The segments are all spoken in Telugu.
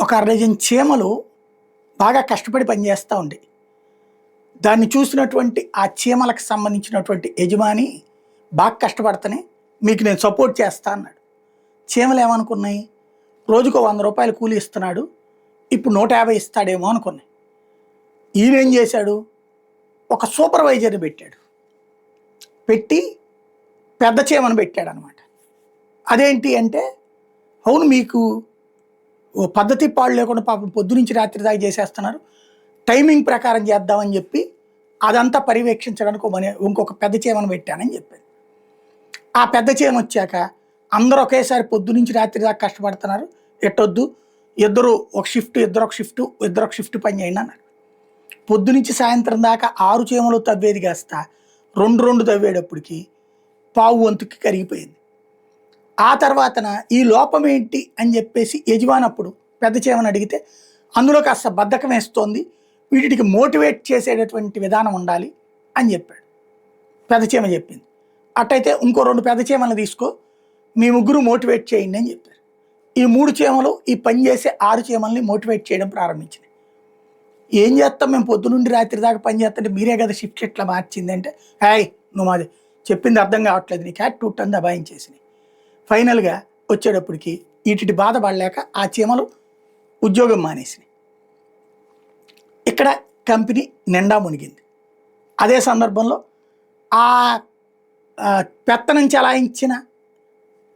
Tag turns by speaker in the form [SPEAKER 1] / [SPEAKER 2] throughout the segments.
[SPEAKER 1] ఒక అరడజన్ చీమలు బాగా కష్టపడి పనిచేస్తూ ఉండే. దాన్ని చూసినటువంటి ఆ చీమలకు సంబంధించినటువంటి యజమాని బాగా కష్టపడతనే మీకు నేను సపోర్ట్ చేస్తా అన్నాడు. చీమలు ఏమనుకున్నాయి, రోజుకో 100 రూపాయలు కూలి ఇస్తున్నాడు, ఇప్పుడు 150 ఇస్తాడేమో అనుకున్నాయి. ఈయనేం చేశాడు, ఒక సూపర్వైజర్ని పెట్టాడు. పెట్టి పెద్ద చీమను పెట్టాడు అనమాట. అదేంటి అంటే, అవును మీకు ఓ పద్ధతి పాడు లేకుండా పాపం పొద్దునుంచి రాత్రి దాకా చేసేస్తున్నారు, టైమింగ్ ప్రకారం చేద్దామని చెప్పి అదంతా పర్యవేక్షించడానికి ఇంకొక పెద్ద చీమను పెట్టానని చెప్పాను. ఆ పెద్ద చీమ వచ్చాక అందరూ ఒకేసారి పొద్దునుంచి రాత్రి దాకా కష్టపడుతున్నారు, ఎట్టొద్దు, ఇద్దరు ఒక షిఫ్ట్ ఇద్దరు ఒక షిఫ్ట్ పని చేయండి అన్నారు. పొద్దునుంచి సాయంత్రం దాకా 6 చీమలు తవ్వేది కాస్త 2 తవ్వేటప్పటికి పావు వంతుకి కరిగిపోయింది. ఆ తర్వాతన ఈ లోపం ఏంటి అని చెప్పేసి యజమాని అప్పుడు పెద్ద చీమని అడిగితే, అందులో కాస్త బద్ధకం వేస్తోంది, వీటికి మోటివేట్ చేసేటటువంటి విధానం ఉండాలి అని చెప్పాడు. పెద్ద చీమ చెప్పింది. అట్టయితే ఇంకో 2 పెద్ద చీమలను తీసుకో, మీ ముగ్గురు మోటివేట్ చేయండి అని చెప్పారు. ఈ 3 చీమలు ఈ పని చేసే 6 చీమల్ని మోటివేట్ చేయడం ప్రారంభించినాయి. ఏం చేస్తాం, మేము పొద్దునుండి రాత్రి దాకా పని చేస్తుంటే మీరే కదా షిఫ్ట్ ఎట్లా మార్చింది అంటే, హాయ్ నువ్వు మాది చెప్పింది అర్థం కావట్లేదు, నీ క్యాట్ టూట్ అని దబాయించేసినాయి. ఫైనల్గా వచ్చేటప్పటికి వీటి బాధపడలేక ఆ చీమలు ఉద్యోగం మానేసినాయి. ఇక్కడ కంపెనీ నిండా మునిగింది. అదే సందర్భంలో ఆ పెత్తనం చలాయించిన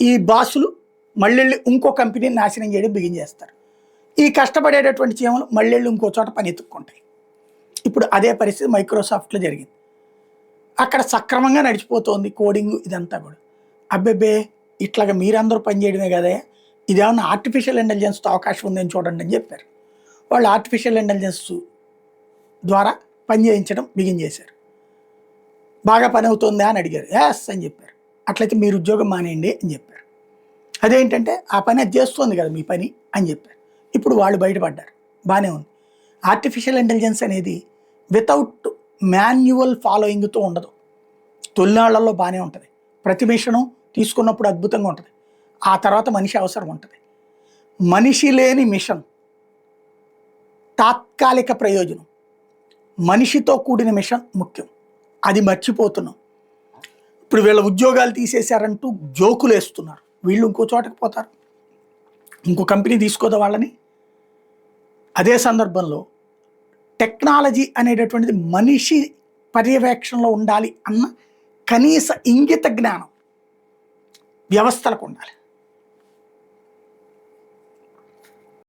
[SPEAKER 1] ఈ బాసులు మళ్ళీ ఇంకో కంపెనీని నాశనం చేయడం బిగించేస్తారు. ఈ కష్టపడేటటువంటి చీమలు మళ్ళీ ఇంకో చోట పని ఎత్తుక్కుంటాయి. ఇప్పుడు అదే పరిస్థితి మైక్రోసాఫ్ట్లో జరిగింది. అక్కడ సక్రమంగా నడిచిపోతుంది కోడింగ్ ఇదంతా కూడా. అబ్బెబ్బే ఇట్లాగా మీరందరూ పనిచేయడమే కదా, ఇదేమన్నా ఆర్టిఫిషియల్ ఇంటెలిజెన్స్తో అవకాశం ఉందని చూడండి అని చెప్పారు. వాళ్ళు ఆర్టిఫిషియల్ ఇంటెలిజెన్స్ ద్వారా పని చేయించడం బిగించేశారు. బాగా పని అవుతుందా అని అడిగారు. ఎస్ అని చెప్పారు. అట్లయితే మీరు ఉద్యోగం మానేయండి అని చెప్పారు. అదేంటంటే ఆ పని అది చేస్తుంది కదా మీ పని అని చెప్పారు. ఇప్పుడు వాళ్ళు బయటపడ్డారు, బాగానే ఉంది. ఆర్టిఫిషియల్ ఇంటెలిజెన్స్ అనేది వితౌట్ మాన్యువల్ ఫాలోయింగ్తో ఉండదు. తొలినాళ్లలో బాగానే ఉంటుంది, ప్రతి మిషను తీసుకున్నప్పుడు అద్భుతంగా ఉంటుంది, ఆ తర్వాత మనిషి అవసరం ఉంటుంది. మనిషి లేని మిషన్ తాత్కాలిక ప్రయోజనం, మనిషితో కూడిన మిషన్ ముఖ్యం. అది మర్చిపోతున్నాం. ఇప్పుడు వీళ్ళ ఉద్యోగాలు తీసేశారంటూ జోకులు వేస్తున్నారు. వీళ్ళు ఇంకో చోటకి పోతారు, ఇంకో కంపెనీ తీసుకోదా వాళ్ళని. అదే సందర్భంలో టెక్నాలజీ అనేటటువంటిది మనిషి పర్యవేక్షణలో ఉండాలి అన్న కనీస ఇంగిత జ్ఞానం వ్యవస్థలకు ఉండాలి.